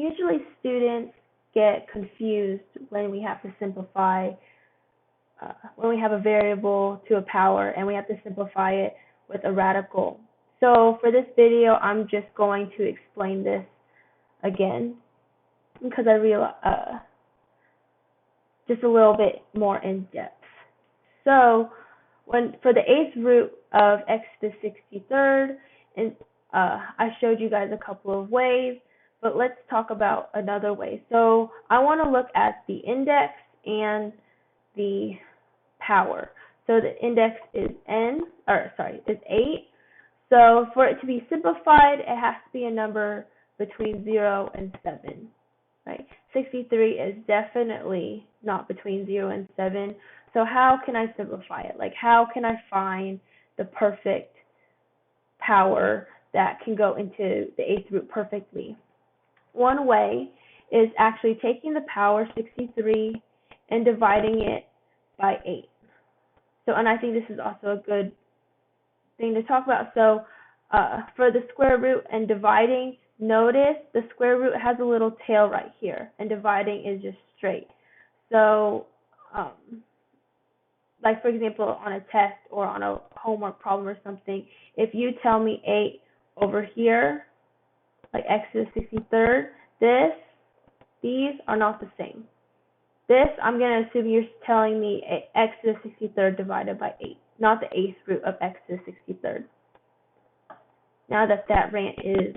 usually students get confused when we have to simplify, when we have a variable to a power and we have to simplify it with a radical. So for this video, I'm just going to explain this again because I realize just a little bit more in depth. So for the 8th root of x to the 63rd, and I showed you guys a couple of ways, but let's talk about another way. So I want to look at the index and the power. So the index is is 8. So for it to be simplified, it has to be a number between 0 and 7. Right? 63 is definitely not between 0 and 7. So how can I simplify it? Like, how can I find the perfect power that can go into the 8th root perfectly? One way is actually taking the power 63 and dividing it by 8. So, and I think this is also a good thing to talk about. So for the square root and dividing, notice the square root has a little tail right here, and dividing is just straight. So like for example, on a test or on a homework problem or something, if you tell me 8 over here, like x to the 63rd, these are not the same. This, I'm going to assume you're telling me x to the 63rd divided by 8, not the 8th root of x to the 63rd. Now that that rant is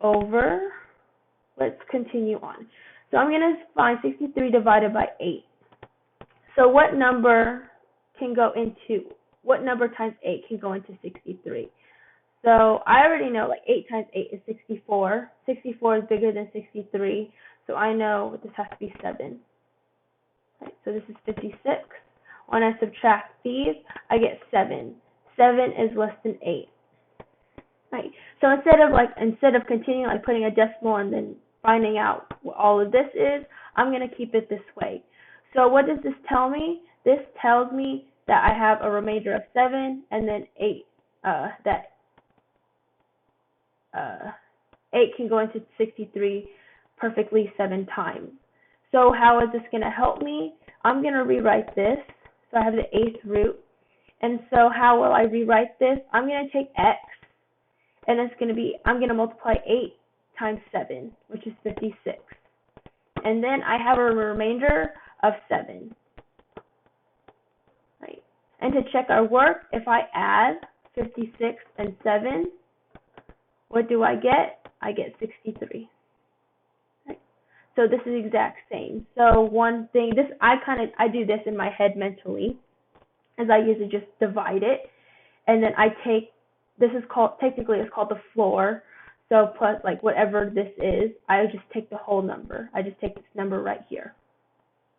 over, let's continue on. So I'm going to find 63 divided by 8. So what number times 8 can go into 63? So I already know, like, 8 times 8 is 64. 64 is bigger than 63, so I know this has to be 7. Right, so this is 56. When I subtract these, I get 7. 7 is less than 8. Right. So instead of continuing like putting a decimal and then finding out what all of this is, I'm going to keep it this way. So what does this tell me? This tells me that I have a remainder of 7 and then 8. That 8 can go into 63 perfectly 7 times. So how is this going to help me? I'm going to rewrite this. So I have the 8th root. And so how will I rewrite this? I'm going to take x, and it's going to be, I'm going to multiply 8 times 7, which is 56. And then I have a remainder of 7. Right. And to check our work, if I add 56 and 7, what do I get? I get 63. Right. So this is the exact same. So one thing, I do this in my head mentally, as I usually just divide it, and then I take, this is called, technically it's called the floor, so plus like whatever this is, I just take the whole number. I just take this number right here.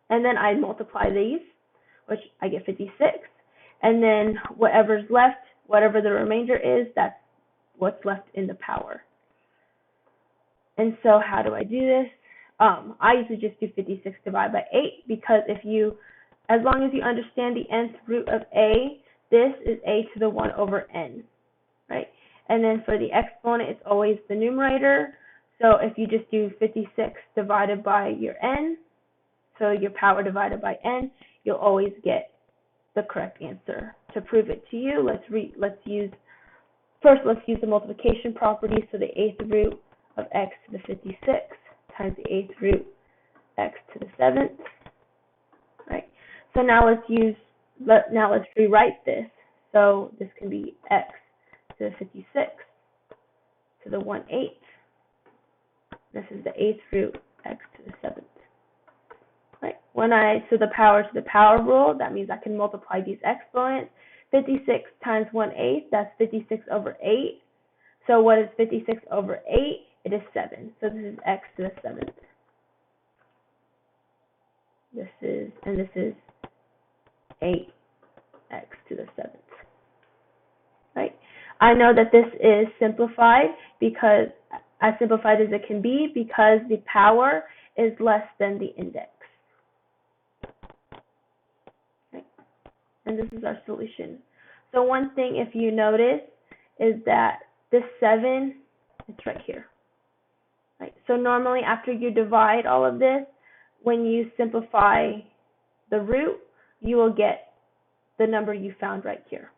And then I multiply these, which I get 56, and then whatever's left, whatever the remainder is, that's what's left in the power. And so how do I do this? I usually just do 56 divided by 8, because as long as you understand the nth root of a, this is a to the 1 over n, right? And then for the exponent, it's always the numerator. So if you just do 56 divided by your n, so your power divided by n, you'll always get the correct answer. To prove it to you, let's use the multiplication property. So the 8th root of x to the 56 times the 8th root x to the 7th. Right. So now let's rewrite this. So this can be x to the 56 to the 1/8. This is the 8th root x to the 7th. Right. So the power to the power rule, that means I can multiply these exponents. 56 times 1/8, that's 56 over 8. So what is 56 over 8? It is 7. So this is x to the 7th. This is 8x to the 7th. Right? I know that this is simplified, because as simplified as it can be, because the power is less than the index. Right? And this is our solution. So one thing, if you notice, is that this 7, it's right here. Right? So normally after you divide all of this, when you simplify the root, you will get the number you found right here.